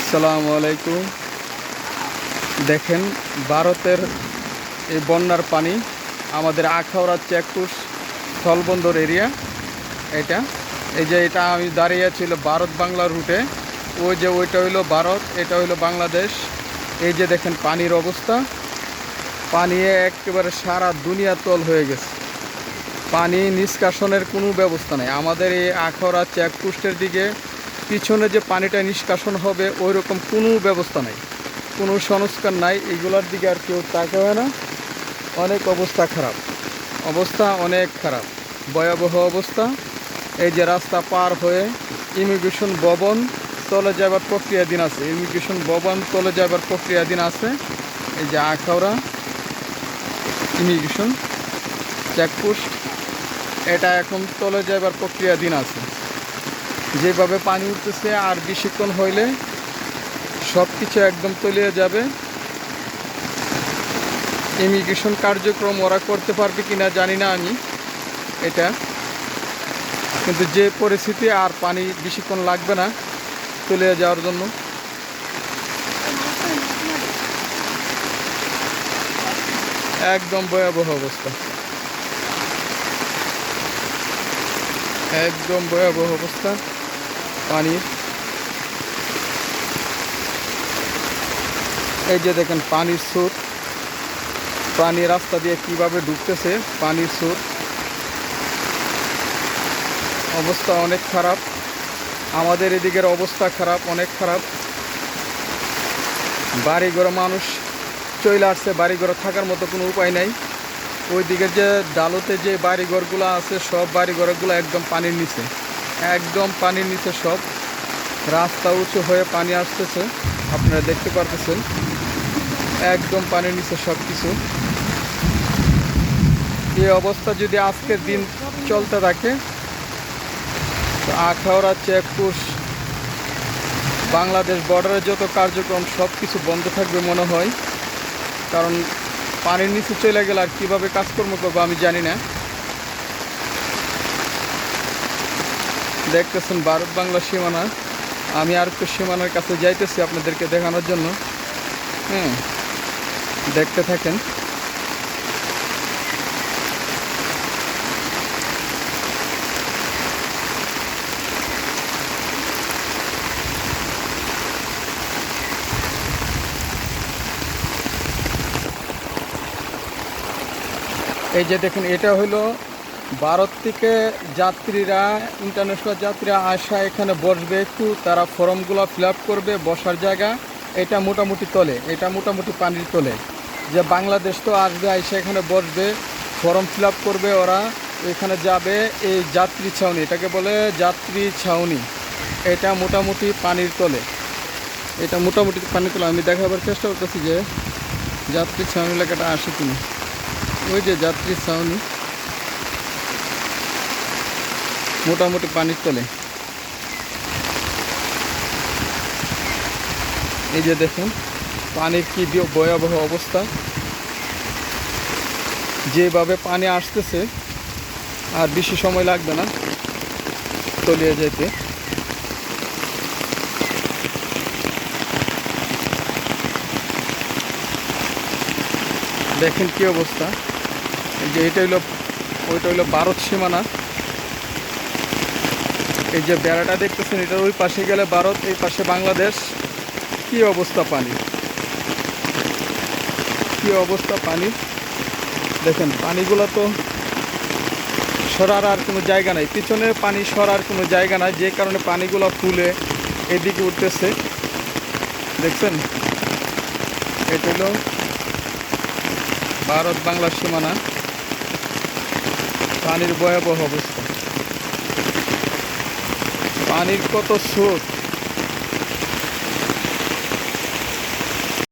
আসসালামু আলাইকুম। দেখেন ভারতের এই বন্যার পানি আমাদের আখাউড়া চেকপোস্ট স্থলবন্দর এরিয়া। এটা আমি দাঁড়িয়ে ছিল ভারত বাংলা রুটে। ওইটা হইলো ভারত, এটা হইলো বাংলাদেশ। এই যে দেখেন পানির অবস্থা, পানি একেবারে সারা দুনিয়া তল হয়ে গেছে। পানি নিষ্কাশনের কোনো ব্যবস্থা নেই আমাদের এই আখাউড়া চেকপোস্টের দিকে। পিছনে যে পানিটা নিষ্কাশন হবে ওই রকম কোনো ব্যবস্থা নেই, কোনো সংস্কার নাই। এগুলোর দিকে আর কেউ তাকাবে না। অনেক অবস্থা খারাপ, অনেক খারাপ, ভয়াবহ অবস্থা। এই যে রাস্তা পার হয়ে ইমিগ্রেশন ভবন চলে যাবার প্রক্রিয়াধীন আছে, এই যে আখাউড়া ইমিগ্রেশন চেকপোস্ট, এটা এখন চলে যাবার প্রক্রিয়াধীন আছে। যেভাবে পানি উঠতেছে আর বেশিক্ষণ হইলে সব কিছু একদম তলিয়ে যাবে। ইমিগ্রেশন কার্যক্রম ওরা করতে পারবে কিনা জানি না আমি এটা, কিন্তু যে পরিস্থিতি আর পানি বেশিক্ষণ লাগবে না তলিয়ে যাওয়ার জন্য। একদম ভয়াবহ অবস্থা, একদম ভয়াবহ অবস্থা পানির। এই যে দেখেন পানির স্রোত, পানি রাস্তা দিয়ে কিভাবে ঢুকতেছে, পানির স্রোত। অবস্থা অনেক খারাপ, আমাদের এদিকের অবস্থা খারাপ, অনেক খারাপ। বাড়িঘর মানুষ চলে আসছে, বাড়িঘর থাকার মতো কোনো উপায় নাই। ওই দিকের যে ডালোতে যে বাড়িঘরগুলো আছে সব বাড়িঘরগুলো একদম পানির নিচে, একদম পানির নিচে সব। রাস্তা উঁচু হয়ে পানি আসতেছে, আপনারা দেখতে পারতেছেন, একদম পানির নিচে সব কিছু। এই অবস্থা যদি আজকের দিন চলতে থাকে তো আখাউড়া চেকপোস্ট বাংলাদেশ বর্ডারের যত কার্যক্রম সব কিছু বন্ধ থাকবে মনে হয়। কারণ পানির নিচে চলে গেলে আর কীভাবে কাজকর্ম করবো আমি জানি না। দেখতেছেন ভারত বাংলা সীমানা, আমি আর একটু সীমানার কাছে যাইতেছি আপনাদেরকে দেখানোর জন্য। দেখতে থাকেন। এই যে দেখেন, এটা হলো ভারত থেকে যাত্রীরা, ইন্টারন্যাশনাল যাত্রীরা আসা এখানে বসবে, একটু তারা ফর্মগুলো ফিল আপ করবে, বসার জায়গা। এটা মোটামুটি তলে, এটা মোটামুটি পানির তলে। যে বাংলাদেশ তো আসবে, আইসা এখানে বসবে, ফর্ম ফিল আপ করবে, ওরা এখানে যাবে। এই যাত্রী ছাউনি, এটাকে বলে যাত্রী ছাউনি। এটা মোটামুটি পানির তলে, এটা মোটামুটি পানির তলে। আমি দেখাবার চেষ্টা করতেছি যে যাত্রী ছাউনি লেখাটা আসে কিনা। ওই যে যাত্রী ছাউনি, মোটামুটি পানির তলে। এই যে দেখুন পানির কি ভয়াবহ অবস্থা। যেভাবে পানি আসতেছে আর বেশি সময় লাগবে না তলিয়ে যেতে। দেখেন কি অবস্থা। এই যে ওইটা হইলো ভারত সীমানা। এই যে বেড়াটা দেখতেছেন, এটার ওই পাশে গেলে ভারত, এই পাশে বাংলাদেশ। কি অবস্থা পানি, কি অবস্থা পানি। দেখেন পানিগুলো তো সরার আর কোনো জায়গা নাই, পিছনে পানি সরার কোনো জায়গা নাই, যে কারণে পানিগুলো ফুলে এদিকে উঠতেছে। দেখছেন, এটা হলো ভারত বাংলার সীমানা। পানির ভয়াবহ অবস্থা, পানির কত স্রোত।